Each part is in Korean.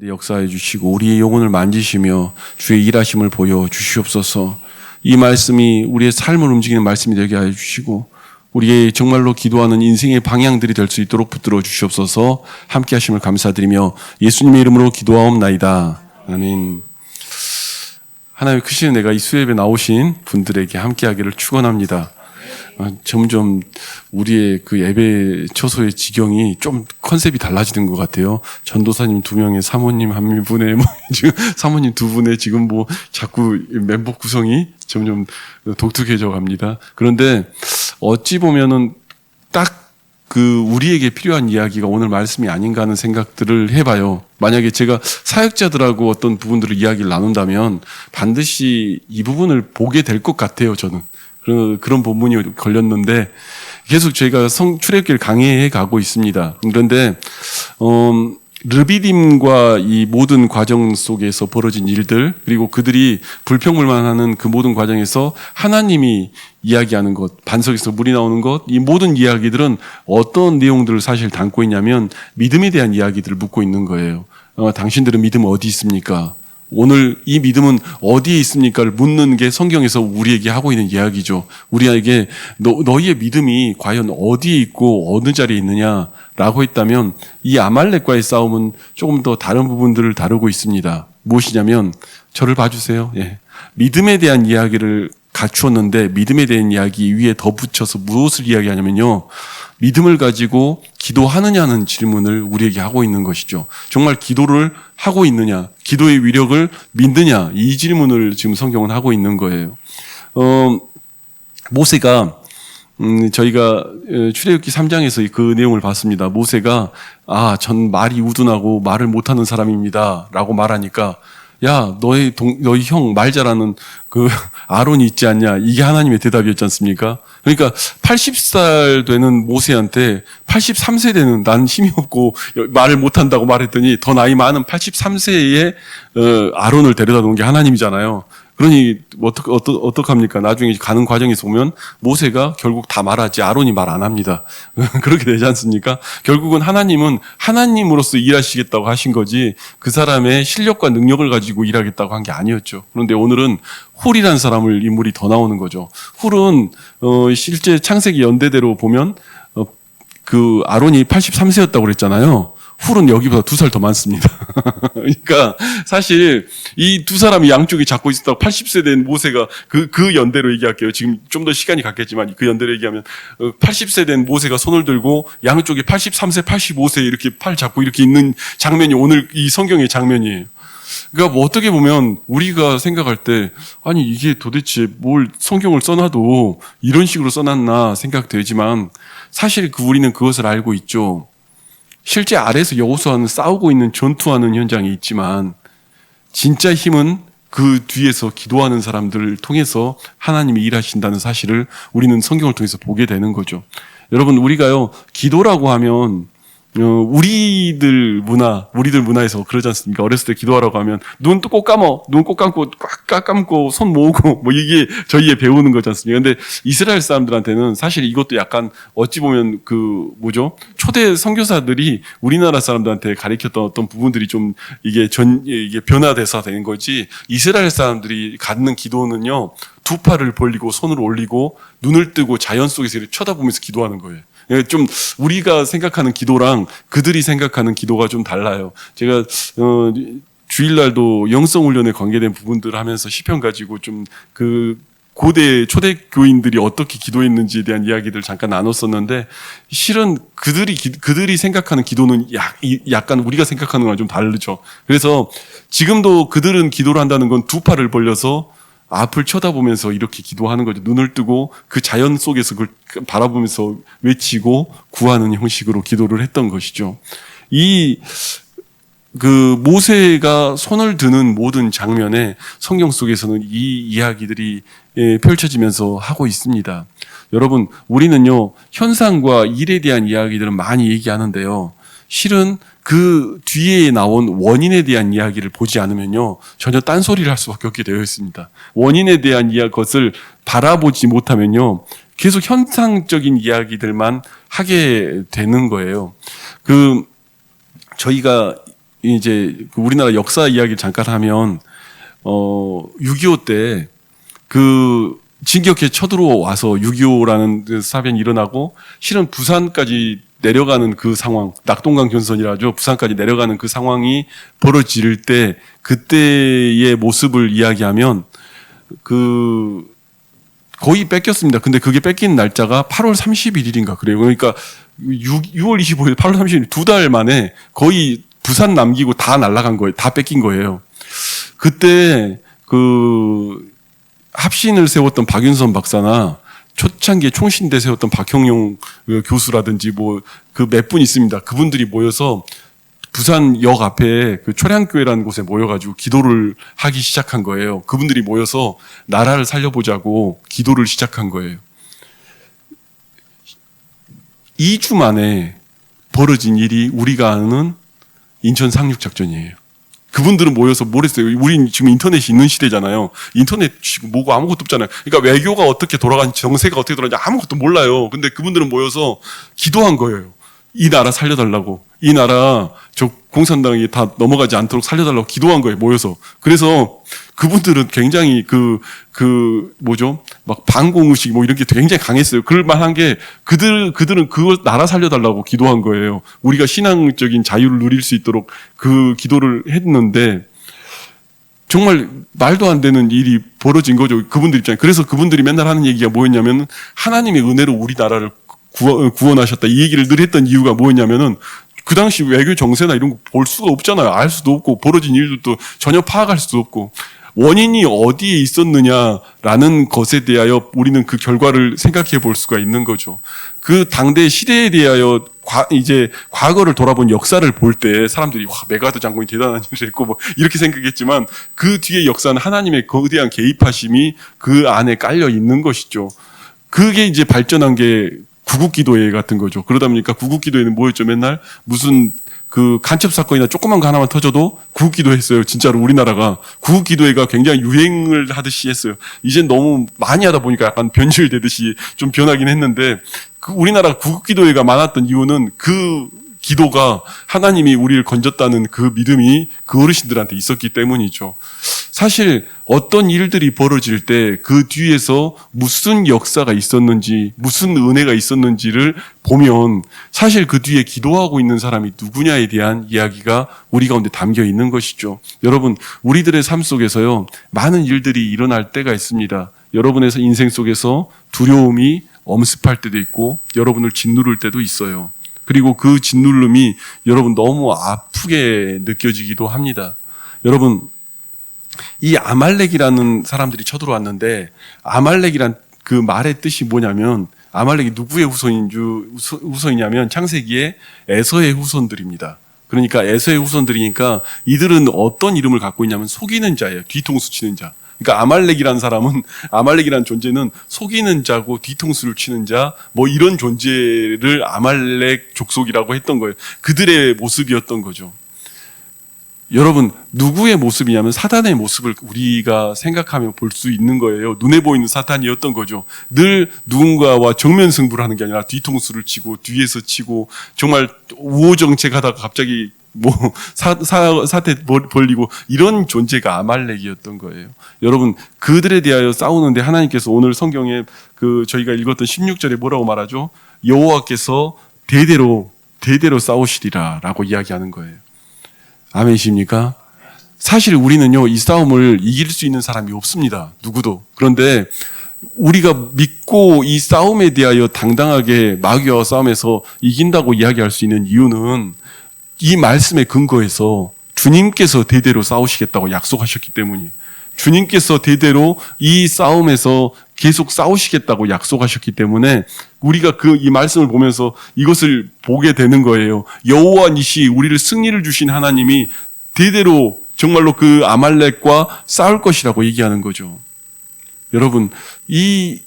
가운데 역사해 주시고 우리의 영혼을 만지시며 주의 일하심을 보여 주시옵소서. 이 말씀이 우리의 삶을 움직이는 말씀이 되게 하여 주시고 우리의 정말로 기도하는 인생의 방향들이 될 수 있도록 붙들어 주시옵소서. 함께 하심을 감사드리며 예수님의 이름으로 기도하옵나이다. 아멘. 하나님 크신 은혜가 이 수협에 나오신 분들에게 함께 하기를 축원합니다. 점점 우리의 그 예배 처소의 지경이 좀 컨셉이 달라지는 것 같아요. 전도사님 2명에 사모님 1분에 지금 사모님 2분에 지금 자꾸 멤버 구성이 점점 독특해져 갑니다. 그런데 어찌 보면은 딱 우리에게 필요한 이야기가 오늘 말씀이 아닌가 하는 생각들을 해봐요. 만약에 제가 사역자들하고 어떤 부분들을 이야기를 나눈다면 반드시 이 부분을 보게 될 것 같아요, 저는. 그런 부분이 걸렸는데 계속 저희가 출애굽기를 강의해 가고 있습니다. 그런데 르비딤과 이 모든 과정 속에서 벌어진 일들, 그리고 그들이 불평불만하는 그 모든 과정에서 하나님이 이야기하는 것, 반석에서 물이 나오는 것, 이 모든 이야기들은 어떤 내용들을 사실 담고 있냐면 믿음에 대한 이야기들을 묻고 있는 거예요. 당신들은 믿음 어디 있습니까? 오늘 이 믿음은 어디에 있습니까를 묻는 게 성경에서 우리에게 하고 있는 이야기죠. 우리에게 너희의 믿음이 과연 어디에 있고 어느 자리에 있느냐라고 했다면 이 아말렉과의 싸움은 조금 더 다른 부분들을 다루고 있습니다. 무엇이냐면 저를 봐주세요. 예. 믿음에 대한 이야기를 갖추었는데 믿음에 대한 이야기 위에 덧붙여서 무엇을 이야기하냐면요. 믿음을 가지고 기도하느냐는 질문을 우리에게 하고 있는 것이죠. 정말 기도를 하고 있느냐, 기도의 위력을 믿느냐, 이 질문을 지금 성경은 하고 있는 거예요. 모세가 저희가 출애굽기 3장에서 그 내용을 봤습니다. 모세가 전 말이 우둔하고 말을 못하는 사람입니다 라고 말하니까 야, 너희 형 말 잘하는 그 아론이 있지 않냐? 이게 하나님의 대답이었지 않습니까? 그러니까 80살 되는 모세한테 83세 되는 난 힘이 없고 말을 못한다고 말했더니 더 나이 많은 83세의 아론을 데려다 놓은 게 하나님이잖아요. 그러니 어떡합니까? 나중에 가는 과정에서 보면 모세가 결국 다 말하지 아론이 말 안 합니다. 그렇게 되지 않습니까? 결국은 하나님은 하나님으로서 일하시겠다고 하신 거지 그 사람의 실력과 능력을 가지고 일하겠다고 한 게 아니었죠. 그런데 오늘은 훌이라는 사람을 인물이 더 나오는 거죠. 훌은 실제 창세기 연대대로 보면 그 아론이 83세였다고 그랬잖아요. 훌은 여기보다 2살 더 많습니다. 그러니까 사실 이 두 사람이 양쪽에 잡고 있었다고 80세 된 모세가 그 연대로 얘기할게요. 지금 좀 더 시간이 갔겠지만 그 연대로 얘기하면 80세 된 모세가 손을 들고 양쪽에 83세, 85세 이렇게 팔 잡고 이렇게 있는 장면이 오늘 이 성경의 장면이에요. 그러니까 어떻게 보면 우리가 생각할 때 아니 이게 도대체 뭘 성경을 써놔도 이런 식으로 써놨나 생각되지만 사실 우리는 그것을 알고 있죠. 실제 아래에서 여호수아는 싸우고 있는 전투하는 현장이 있지만 진짜 힘은 그 뒤에서 기도하는 사람들을 통해서 하나님이 일하신다는 사실을 우리는 성경을 통해서 보게 되는 거죠. 여러분 우리가요 기도라고 하면 우리들 문화에서 그러지 않습니까? 어렸을 때 기도하라고 하면 눈 꼭 감고 꽉 감고 손 모으고 이게 저희의 배우는 거지 않습니까? 근데 이스라엘 사람들한테는 사실 이것도 약간 어찌 보면 초대 선교사들이 우리나라 사람들한테 가르쳤던 어떤 부분들이 좀 이게 변화돼서 되는 거지. 이스라엘 사람들이 갖는 기도는요 2 팔을 벌리고 손을 올리고 눈을 뜨고 자연 속에서 쳐다보면서 기도하는 거예요. 좀 우리가 생각하는 기도랑 그들이 생각하는 기도가 좀 달라요. 제가 주일날도 영성훈련에 관계된 부분들을 하면서 시편 가지고 좀 고대 초대교인들이 어떻게 기도했는지에 대한 이야기들 잠깐 나눴었는데 실은 그들이 생각하는 기도는 약간 우리가 생각하는 거랑 좀 다르죠. 그래서 지금도 그들은 기도를 한다는 건 2 팔을 벌려서 앞을 쳐다보면서 이렇게 기도하는 거죠. 눈을 뜨고 그 자연 속에서 그걸 바라보면서 외치고 구하는 형식으로 기도를 했던 것이죠. 모세가 손을 드는 모든 장면에 성경 속에서는 이 이야기들이 펼쳐지면서 하고 있습니다. 여러분, 우리는요, 현상과 일에 대한 이야기들은 많이 얘기하는데요. 실은 그 뒤에 나온 원인에 대한 이야기를 보지 않으면요 전혀 딴소리를 할 수밖에 없게 되어 있습니다. 원인에 대한 것을 바라보지 못하면요 계속 현상적인 이야기들만 하게 되는 거예요. 저희가 이제 그 우리나라 역사 이야기를 잠깐 하면 6.25 때 그 진격해 쳐들어와서 6.25라는 그 사변이 일어나고 실은 부산까지 내려가는 그 상황, 낙동강 전선이라죠. 부산까지 내려가는 그 상황이 벌어질 때 그때의 모습을 이야기하면 그 거의 뺏겼습니다. 근데 그게 뺏긴 날짜가 8월 31일인가 그래요. 그러니까 6월 25일, 8월 30일 2달 만에 거의 부산 남기고 다 날아간 거예요. 다 뺏긴 거예요. 그때 그 합신을 세웠던 박윤선 박사나 초창기에 총신대 세웠던 박형용 교수라든지 뭐 그 몇 분 있습니다. 그분들이 모여서 부산역 앞에 그 초량교회라는 곳에 모여가지고 기도를 하기 시작한 거예요. 그분들이 모여서 나라를 살려보자고 기도를 시작한 거예요. 2주 만에 벌어진 일이 우리가 아는 인천 상륙작전이에요. 그분들은 모여서 뭘 했어요? 우린 지금 인터넷이 있는 시대잖아요. 인터넷 지금 뭐고 아무것도 없잖아요. 그러니까 외교가 어떻게 돌아가는지, 정세가 어떻게 돌아가는지 아무것도 몰라요. 근데 그분들은 모여서 기도한 거예요. 이 나라 살려달라고. 이 나라 저 공산당이 다 넘어가지 않도록 살려달라고 기도한 거예요. 모여서. 그래서 그분들은 굉장히 뭐죠? 막 반공의식 뭐 이런 게 굉장히 강했어요. 그럴 만한 게 그들은 그걸 나라 살려달라고 기도한 거예요. 우리가 신앙적인 자유를 누릴 수 있도록 그 기도를 했는데 정말 말도 안 되는 일이 벌어진 거죠. 그분들 입장에. 그래서 그분들이 맨날 하는 얘기가 뭐였냐면 하나님의 은혜로 우리나라를 구원하셨다. 이 얘기를 늘 했던 이유가 뭐였냐면은 그 당시 외교 정세나 이런 거 볼 수가 없잖아요. 알 수도 없고 벌어진 일들도 전혀 파악할 수도 없고 원인이 어디에 있었느냐라는 것에 대하여 우리는 그 결과를 생각해 볼 수가 있는 거죠. 그 당대 시대에 대하여 이제 과거를 돌아본 역사를 볼 때 사람들이 와 메가드 장군이 대단한 일을 했고 뭐 이렇게 생각했지만 그 뒤에 역사는 하나님의 거대한 개입하심이 그 안에 깔려 있는 것이죠. 그게 이제 발전한 게 구국기도회 같은 거죠. 그러다 보니까 구국기도회는 뭐였죠? 맨날 무슨 그 간첩 사건이나 조그만 거 하나만 터져도 구국기도 했어요. 진짜로 우리나라가 구국기도회가 굉장히 유행을 하듯이 했어요. 이젠 너무 많이 하다 보니까 약간 변질되듯이 좀 변하긴 했는데 그 우리나라 구국기도회가 많았던 이유는 그 기도가 하나님이 우리를 건졌다는 그 믿음이 그 어르신들한테 있었기 때문이죠. 사실 어떤 일들이 벌어질 때 그 뒤에서 무슨 역사가 있었는지 무슨 은혜가 있었는지를 보면 사실 그 뒤에 기도하고 있는 사람이 누구냐에 대한 이야기가 우리 가운데 담겨 있는 것이죠. 여러분 우리들의 삶 속에서요 많은 일들이 일어날 때가 있습니다. 여러분의 인생 속에서 두려움이 엄습할 때도 있고 여러분을 짓누를 때도 있어요. 그리고 그 짓누름이 여러분 너무 아프게 느껴지기도 합니다. 여러분 이 아말렉이라는 사람들이 쳐들어왔는데 아말렉이란 그 말의 뜻이 뭐냐면 아말렉이 누구의 후손이냐면 창세기에 에서의 후손들입니다. 그러니까 에서의 후손들이니까 이들은 어떤 이름을 갖고 있냐면 속이는 자예요. 뒤통수 치는 자. 그러니까 아말렉이라는 존재는 속이는 자고 뒤통수를 치는 자, 뭐 이런 존재를 아말렉 족속이라고 했던 거예요. 그들의 모습이었던 거죠. 여러분 누구의 모습이냐면 사단의 모습을 우리가 생각하면 볼 수 있는 거예요. 눈에 보이는 사탄이었던 거죠. 늘 누군가와 정면 승부를 하는 게 아니라 뒤통수를 치고 뒤에서 치고 정말 우호정책하다가 갑자기 뭐 사태 벌리고 이런 존재가 아말렉이었던 거예요. 여러분 그들에 대하여 싸우는데 하나님께서 오늘 성경에 그 저희가 읽었던 16절에 뭐라고 말하죠? 여호와께서 대대로 싸우시리라라고 이야기하는 거예요. 아멘이십니까? 사실 우리는요 이 싸움을 이길 수 있는 사람이 없습니다. 누구도. 그런데 우리가 믿고 이 싸움에 대하여 당당하게 마귀와 싸움에서 이긴다고 이야기할 수 있는 이유는 이 말씀의 근거에서 주님께서 대대로 싸우시겠다고 약속하셨기 때문이에요. 주님께서 대대로 이 싸움에서 계속 싸우시겠다고 약속하셨기 때문에 우리가 이 말씀을 보면서 이것을 보게 되는 거예요. 여호와 니시 우리를 승리를 주신 하나님이 대대로 정말로 그 아말렉과 싸울 것이라고 얘기하는 거죠. 여러분 이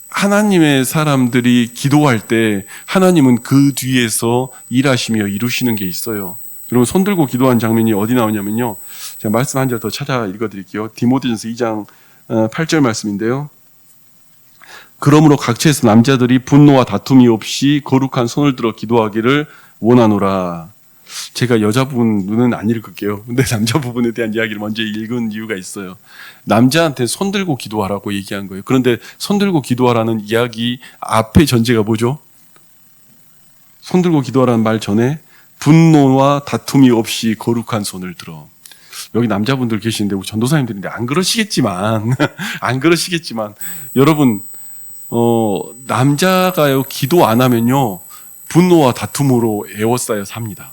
하나님의 사람들이 기도할 때 하나님은 그 뒤에서 일하시며 이루시는 게 있어요. 여러분 손 들고 기도한 장면이 어디 나오냐면요. 제가 말씀 한 절 더 찾아 읽어드릴게요. 디모데전서 2장 8절 말씀인데요. 그러므로 각처에서 남자들이 분노와 다툼이 없이 거룩한 손을 들어 기도하기를 원하노라. 제가 여자 부분은 안 읽을게요. 근데 남자 부분에 대한 이야기를 먼저 읽은 이유가 있어요. 남자한테 손 들고 기도하라고 얘기한 거예요. 그런데 손 들고 기도하라는 이야기 앞에 전제가 뭐죠? 손 들고 기도하라는 말 전에 분노와 다툼이 없이 거룩한 손을 들어. 여기 남자분들 계시는데 우리 전도사님들인데 안 그러시겠지만 안 그러시겠지만 여러분 남자가요 기도 안 하면요 분노와 다툼으로 에워싸여 삽니다.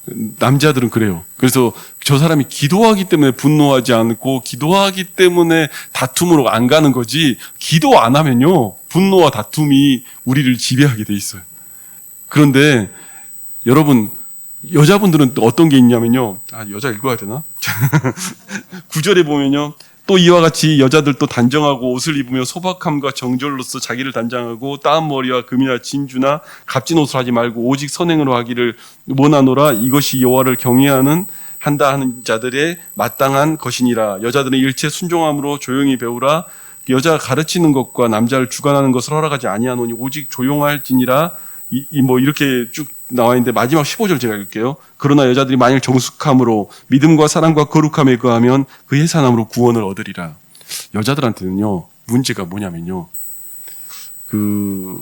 남자들은 그래요. 그래서 저 사람이 기도하기 때문에 분노하지 않고 기도하기 때문에 다툼으로 안 가는 거지, 기도 안 하면요 분노와 다툼이 우리를 지배하게 돼 있어요. 그런데 여러분 여자분들은 또 어떤 게 있냐면요, 여자 읽어야 되나? 9절에 보면요, 또 이와 같이 여자들도 단정하고 옷을 입으며 소박함과 정절로서 자기를 단장하고 따은 머리와 금이나 진주나 값진 옷을 하지 말고 오직 선행으로 하기를 원하노라. 이것이 여호와를 경외하는 한다 하는 자들의 마땅한 것이니라. 여자들은 일체 순종함으로 조용히 배우라. 여자가 가르치는 것과 남자를 주관하는 것을 허락하지 아니하노니 오직 조용할지니라. 뭐 이렇게 쭉 나와 있는데 마지막 15절 제가 읽을게요. 그러나 여자들이 만일 정숙함으로 믿음과 사랑과 거룩함에 거하면 그 해산함으로 구원을 얻으리라. 여자들한테는요 문제가 뭐냐면요, 그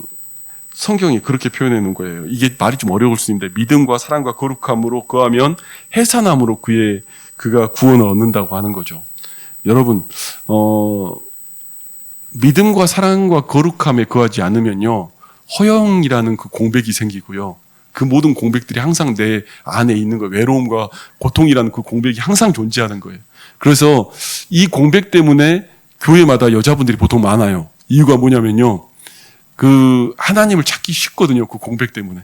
성경이 그렇게 표현해 놓은 거예요. 이게 말이 좀 어려울 수 있는데 믿음과 사랑과 거룩함으로 거하면 해산함으로 그가 구원을 얻는다고 하는 거죠. 여러분 믿음과 사랑과 거룩함에 거하지 않으면요 허영이라는 그 공백이 생기고요. 그 모든 공백들이 항상 내 안에 있는 거예요. 외로움과 고통이라는 그 공백이 항상 존재하는 거예요. 그래서 이 공백 때문에 교회마다 여자분들이 보통 많아요. 이유가 뭐냐면요, 그 하나님을 찾기 쉽거든요. 그 공백 때문에,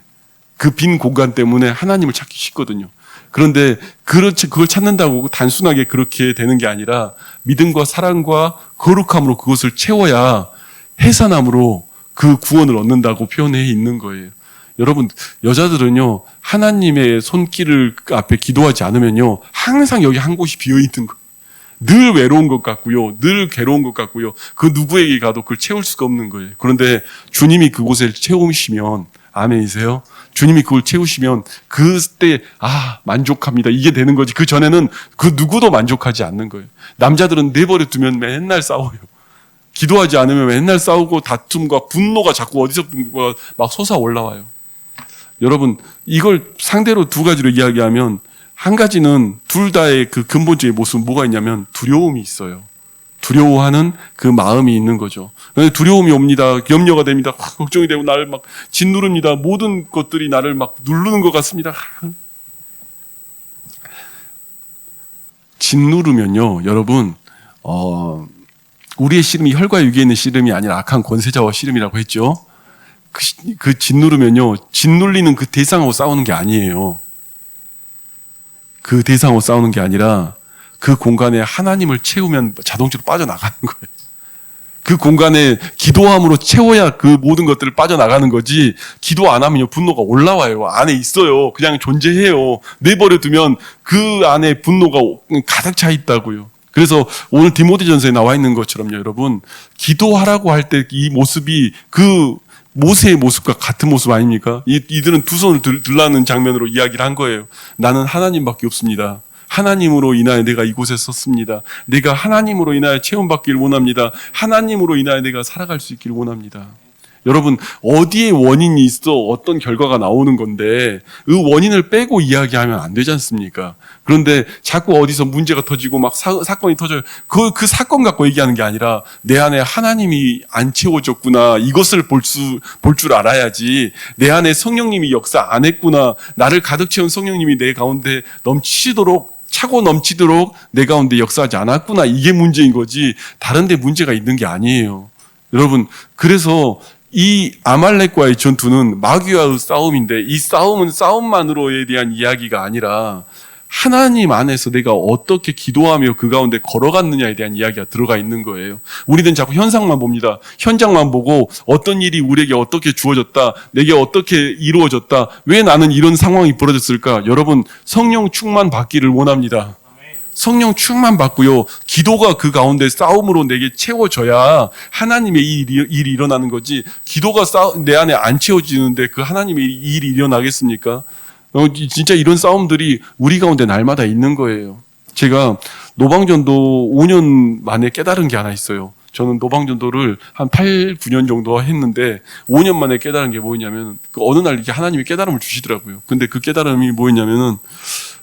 그 빈 공간 때문에 하나님을 찾기 쉽거든요. 그런데 그걸 찾는다고 단순하게 그렇게 되는 게 아니라 믿음과 사랑과 거룩함으로 그것을 채워야 해산함으로 그 구원을 얻는다고 표현해 있는 거예요. 여러분 여자들은요 하나님의 손길을 앞에 기도하지 않으면요 항상 여기 한 곳이 비어 있는 거예요. 늘 외로운 것 같고요, 늘 괴로운 것 같고요, 그 누구에게 가도 그걸 채울 수가 없는 거예요. 그런데 주님이 그곳을 채우시면, 아멘이세요? 주님이 그걸 채우시면 그때 만족합니다, 이게 되는 거지. 그 전에는 그 누구도 만족하지 않는 거예요. 남자들은 내버려 두면 맨날 싸워요. 기도하지 않으면 맨날 싸우고 다툼과 분노가 자꾸 어디서든가 막 솟아 올라와요. 여러분 이걸 상대로 두 가지로 이야기하면, 한 가지는 둘 다의 그 근본적인 모습은 뭐가 있냐면 두려움이 있어요. 두려워하는 그 마음이 있는 거죠. 두려움이 옵니다. 염려가 됩니다. 걱정이 되고 나를 막 짓누릅니다. 모든 것들이 나를 막 누르는 것 같습니다. 짓누르면요 여러분 우리의 씨름이 혈과 육에 있는 씨름이 아니라 악한 권세자와 씨름이라고 했죠. 그 짓누르면요 짓눌리는 그 대상하고 싸우는 게 아니에요. 그 대상하고 싸우는 게 아니라 그 공간에 하나님을 채우면 자동적으로 빠져나가는 거예요. 그 공간에 기도함으로 채워야 그 모든 것들을 빠져나가는 거지, 기도 안 하면요 분노가 올라와요. 안에 있어요. 그냥 존재해요. 내버려 두면 그 안에 분노가 가득 차 있다고요. 그래서 오늘 디모데전서에 나와 있는 것처럼요 여러분, 기도하라고 할 때 이 모습이 그 모세의 모습과 같은 모습 아닙니까? 이들은 두 손을 들라는 장면으로 이야기를 한 거예요. 나는 하나님밖에 없습니다. 하나님으로 인하여 내가 이곳에 섰습니다. 내가 하나님으로 인하여 체험받기를 원합니다. 하나님으로 인하여 내가 살아갈 수 있기를 원합니다. 여러분 어디에 원인이 있어 어떤 결과가 나오는 건데 그 원인을 빼고 이야기하면 안 되지 않습니까? 그런데 자꾸 어디서 문제가 터지고 막 사건이 터져요. 그 사건 갖고 얘기하는 게 아니라 내 안에 하나님이 안 채워졌구나, 이것을 볼 줄 알아야지. 내 안에 성령님이 역사 안 했구나, 나를 가득 채운 성령님이 내 가운데 차고 넘치도록 내 가운데 역사하지 않았구나, 이게 문제인 거지 다른 데 문제가 있는 게 아니에요. 여러분 그래서 이 아말렉과의 전투는 마귀와의 싸움인데, 이 싸움은 싸움만으로에 대한 이야기가 아니라 하나님 안에서 내가 어떻게 기도하며 그 가운데 걸어갔느냐에 대한 이야기가 들어가 있는 거예요. 우리는 자꾸 현상만 봅니다. 현장만 보고 어떤 일이 우리에게 어떻게 주어졌다, 내게 어떻게 이루어졌다, 왜 나는 이런 상황이 벌어졌을까. 여러분 성령 충만 받기를 원합니다. 성령 충만 받고요, 기도가 그 가운데 싸움으로 내게 채워져야 하나님의 일이 일어나는 거지, 기도가 내 안에 안 채워지는데 그 하나님의 일이 일어나겠습니까? 진짜 이런 싸움들이 우리 가운데 날마다 있는 거예요. 제가 노방전도 5년 만에 깨달은 게 하나 있어요. 저는 노방전도를 한 8, 9년 정도 했는데 5년 만에 깨달은 게 뭐였냐면 어느 날 이렇게 하나님이 깨달음을 주시더라고요. 근데 그 깨달음이 뭐였냐면은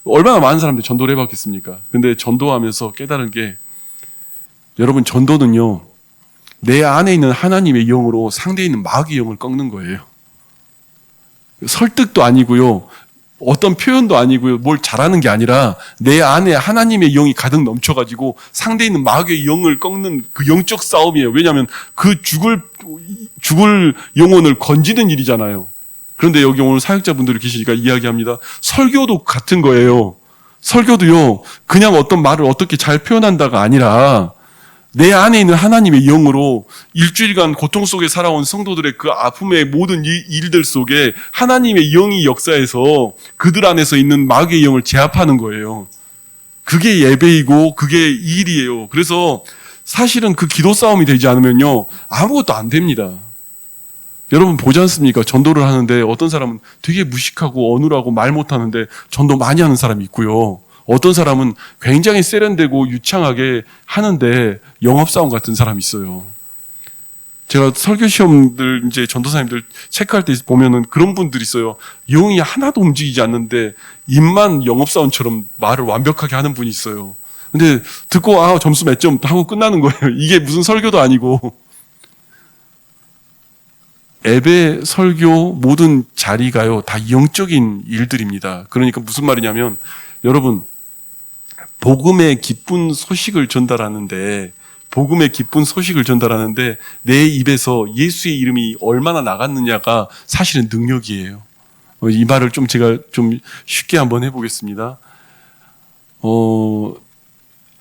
얼마나 많은 사람들이 전도를 해봤겠습니까? 근데 전도하면서 깨달은 게 여러분 전도는요 내 안에 있는 하나님의 영으로 상대에 있는 마귀의 영을 꺾는 거예요. 설득도 아니고요. 어떤 표현도 아니고요. 뭘 잘하는 게 아니라 내 안에 하나님의 영이 가득 넘쳐가지고 상대에 있는 마귀의 영을 꺾는 그 영적 싸움이에요. 왜냐하면 그 죽을 영혼을 건지는 일이잖아요. 그런데 여기 오늘 사역자분들이 계시니까 이야기합니다. 설교도 같은 거예요. 설교도요. 그냥 어떤 말을 어떻게 잘 표현한다가 아니라 내 안에 있는 하나님의 영으로 일주일간 고통 속에 살아온 성도들의 그 아픔의 모든 일들 속에 하나님의 영이 역사해서 그들 안에서 있는 마귀의 영을 제압하는 거예요. 그게 예배이고 그게 일이에요. 그래서 사실은 그 기도 싸움이 되지 않으면요 아무것도 안 됩니다. 여러분 보지 않습니까? 전도를 하는데 어떤 사람은 되게 무식하고 어눌하고 말 못하는데 전도 많이 하는 사람이 있고요. 어떤 사람은 굉장히 세련되고 유창하게 하는데 영업사원 같은 사람이 있어요. 제가 설교 시험들 이제 전도사님들 체크할 때 보면은 그런 분들이 있어요. 영이 하나도 움직이지 않는데 입만 영업사원처럼 말을 완벽하게 하는 분이 있어요. 근데 듣고 점수 몇 점 하고 끝나는 거예요. 이게 무슨 설교도 아니고. 예배, 설교, 모든 자리가요 다 영적인 일들입니다. 그러니까 무슨 말이냐면 여러분 복음의 기쁜 소식을 전달하는데 내 입에서 예수의 이름이 얼마나 나갔느냐가 사실은 능력이에요. 이 말을 제가 좀 쉽게 한번 해보겠습니다.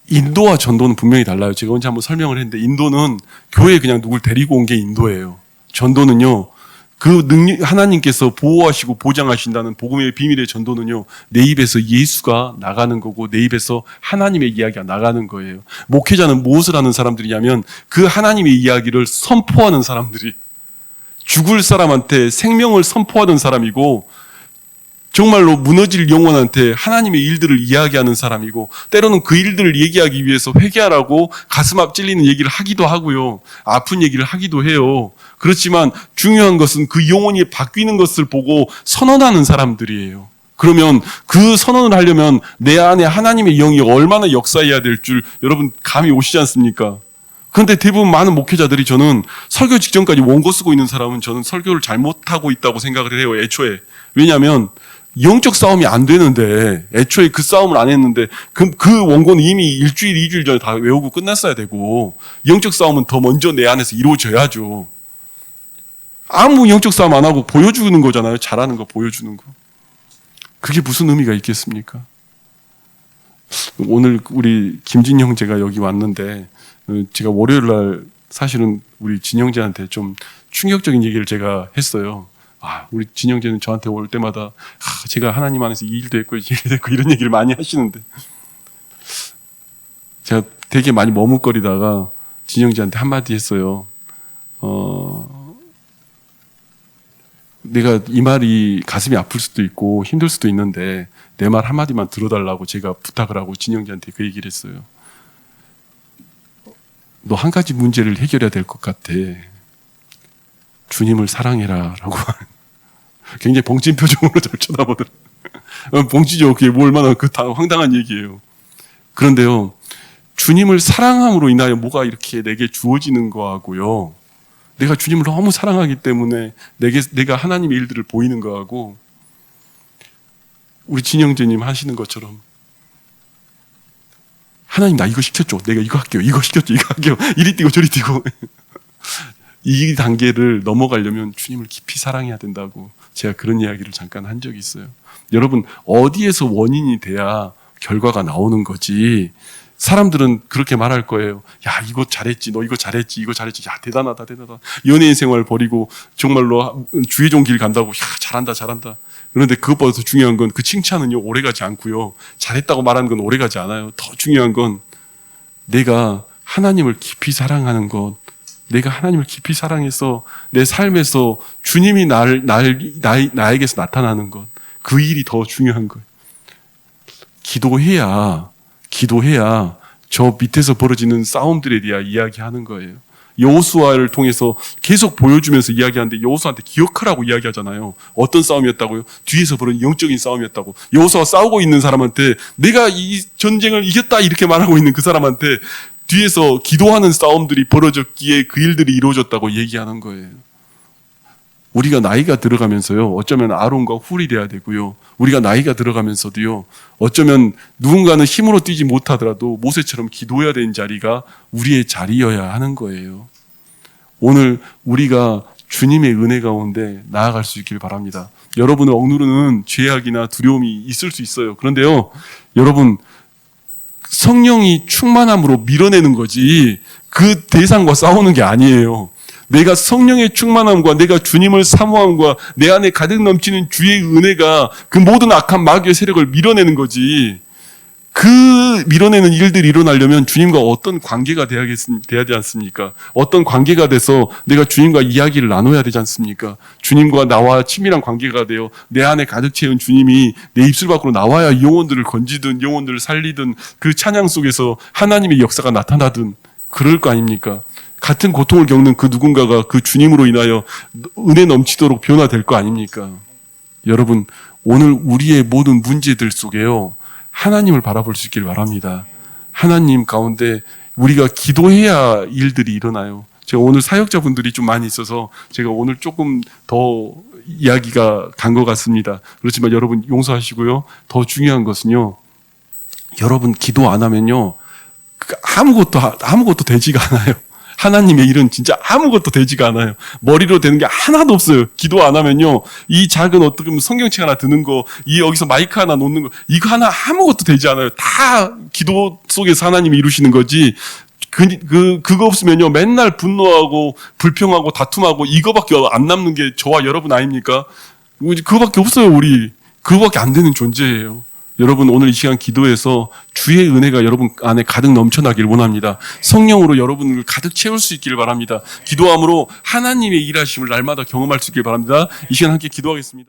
인도와 전도는 분명히 달라요. 제가 언제 한번 설명을 했는데 인도는 교회에 그냥 누굴 데리고 온 게 인도예요. 전도는요. 그 능력 하나님께서 보호하시고 보장하신다는 복음의 비밀의 전도는요. 내 입에서 예수가 나가는 거고 내 입에서 하나님의 이야기가 나가는 거예요. 목회자는 무엇을 하는 사람들이냐면 그 하나님의 이야기를 선포하는 사람들이 죽을 사람한테 생명을 선포하는 사람이고 정말로 무너질 영혼한테 하나님의 일들을 이야기하는 사람이고 때로는 그 일들을 얘기하기 위해서 회개하라고 가슴 앞 찔리는 얘기를 하기도 하고요. 아픈 얘기를 하기도 해요. 그렇지만 중요한 것은 그 영혼이 바뀌는 것을 보고 선언하는 사람들이에요. 그러면 그 선언을 하려면 내 안에 하나님의 영이 얼마나 역사해야 될 줄 여러분 감이 오시지 않습니까? 그런데 대부분 많은 목회자들이 저는 설교 직전까지 원고 쓰고 있는 사람은 저는 설교를 잘못하고 있다고 생각을 해요. 애초에. 왜냐하면 영적 싸움이 안 되는데 애초에 그 싸움을 안 했는데 그 원고는 이미 일주일, 2주일 전에 다 외우고 끝났어야 되고 영적 싸움은 더 먼저 내 안에서 이루어져야죠. 아무 영적 싸움 안 하고 보여주는 거잖아요. 잘하는 거 보여주는 거. 그게 무슨 의미가 있겠습니까? 오늘 우리 김진 형제가 여기 왔는데 제가 월요일 날 사실은 우리 진 형제한테 좀 충격적인 얘기를 제가 했어요. 우리 진영재는 저한테 올 때마다 제가 하나님 안에서 이 일도 했고 이 일도 했고 이런 얘기를 많이 하시는데 제가 되게 많이 머뭇거리다가 진영재한테 한마디 했어요. 내가 이 말이 가슴이 아플 수도 있고 힘들 수도 있는데 내 말 한마디만 들어달라고 제가 부탁을 하고 진영재한테 그 얘기를 했어요. 너 한 가지 문제를 해결해야 될 것 같아. 주님을 사랑해라 라고 굉장히 벙찐 표정으로 절 쳐다보더라고요. 벙치죠. 그게 뭐 얼마나 황당한 얘기예요. 그런데요. 주님을 사랑함으로 인하여 뭐가 이렇게 내게 주어지는 거하고요. 내가 주님을 너무 사랑하기 때문에 내가 하나님의 일들을 보이는 거하고 우리 진영재님 하시는 것처럼 하나님 나 이거 시켰죠. 내가 이거 할게요. 이거 시켰죠. 이거 할게요. 이리 뛰고 저리 뛰고 이 단계를 넘어가려면 주님을 깊이 사랑해야 된다고 제가 그런 이야기를 잠깐 한 적이 있어요. 여러분 어디에서 원인이 돼야 결과가 나오는 거지. 사람들은 그렇게 말할 거예요. 야 이거 잘했지. 너 이거 잘했지. 이거 잘했지. 야 대단하다. 연예인 생활 버리고 정말로 주의종 길 간다고. 야 잘한다. 그런데 그것보다 더 중요한 건 그 칭찬은요 오래가지 않고요. 잘했다고 말하는 건 오래가지 않아요. 더 중요한 건 내가 하나님을 깊이 사랑하는 것. 내가 하나님을 깊이 사랑해서 내 삶에서 주님이 나에게서 나타나는 것. 그 일이 더 중요한 거예요. 기도해야 저 밑에서 벌어지는 싸움들에 대한 이야기하는 거예요. 여호수아를 통해서 계속 보여주면서 이야기하는데 여호수아한테 기억하라고 이야기하잖아요. 어떤 싸움이었다고요? 뒤에서 벌어진 영적인 싸움이었다고. 여호수아 싸우고 있는 사람한테 내가 이 전쟁을 이겼다 이렇게 말하고 있는 그 사람한테 뒤에서 기도하는 싸움들이 벌어졌기에 그 일들이 이루어졌다고 얘기하는 거예요. 우리가 나이가 들어가면서요, 어쩌면 아론과 훌이 돼야 되고요. 우리가 나이가 들어가면서도요, 어쩌면 누군가는 힘으로 뛰지 못하더라도 모세처럼 기도해야 되는 자리가 우리의 자리여야 하는 거예요. 오늘 우리가 주님의 은혜 가운데 나아갈 수 있길 바랍니다. 여러분을 억누르는 죄악이나 두려움이 있을 수 있어요. 그런데요, 여러분, 성령이 충만함으로 밀어내는 거지 그 대상과 싸우는 게 아니에요. 내가 성령의 충만함과 내가 주님을 사모함과 내 안에 가득 넘치는 주의 은혜가 그 모든 악한 마귀의 세력을 밀어내는 거지. 그 밀어내는 일들이 일어나려면 주님과 어떤 관계가 돼야 되지 않습니까? 어떤 관계가 돼서 내가 주님과 이야기를 나눠야 되지 않습니까? 주님과 나와 친밀한 관계가 되어 내 안에 가득 채운 주님이 내 입술 밖으로 나와야 영혼들을 건지든 영혼들을 살리든 그 찬양 속에서 하나님의 역사가 나타나든 그럴 거 아닙니까? 같은 고통을 겪는 그 누군가가 그 주님으로 인하여 은혜 넘치도록 변화될 거 아닙니까? 여러분, 오늘 우리의 모든 문제들 속에요, 하나님을 바라볼 수 있길 바랍니다. 하나님 가운데 우리가 기도해야 일들이 일어나요. 제가 오늘 사역자분들이 좀 많이 있어서 제가 오늘 조금 더 이야기가 간 것 같습니다. 그렇지만 여러분 용서하시고요. 더 중요한 것은요, 여러분 기도 안 하면요, 아무것도 되지가 않아요. 하나님의 일은 진짜 아무것도 되지가 않아요. 머리로 되는 게 하나도 없어요. 기도 안 하면요, 이 작은 어떻게 보면 성경책 하나 드는 거, 이 여기서 마이크 하나 놓는 거, 이거 하나 아무것도 되지 않아요. 다 기도 속에서 하나님이 이루시는 거지. 그거 없으면요, 맨날 분노하고 불평하고 다툼하고 이거밖에 안 남는 게 저와 여러분 아닙니까? 그거밖에 없어요. 우리 그거밖에 안 되는 존재예요. 여러분 오늘 이 시간 기도해서 주의 은혜가 여러분 안에 가득 넘쳐나길 원합니다. 성령으로 여러분을 가득 채울 수 있기를 바랍니다. 기도함으로 하나님의 일하심을 날마다 경험할 수 있길 바랍니다. 이 시간 함께 기도하겠습니다.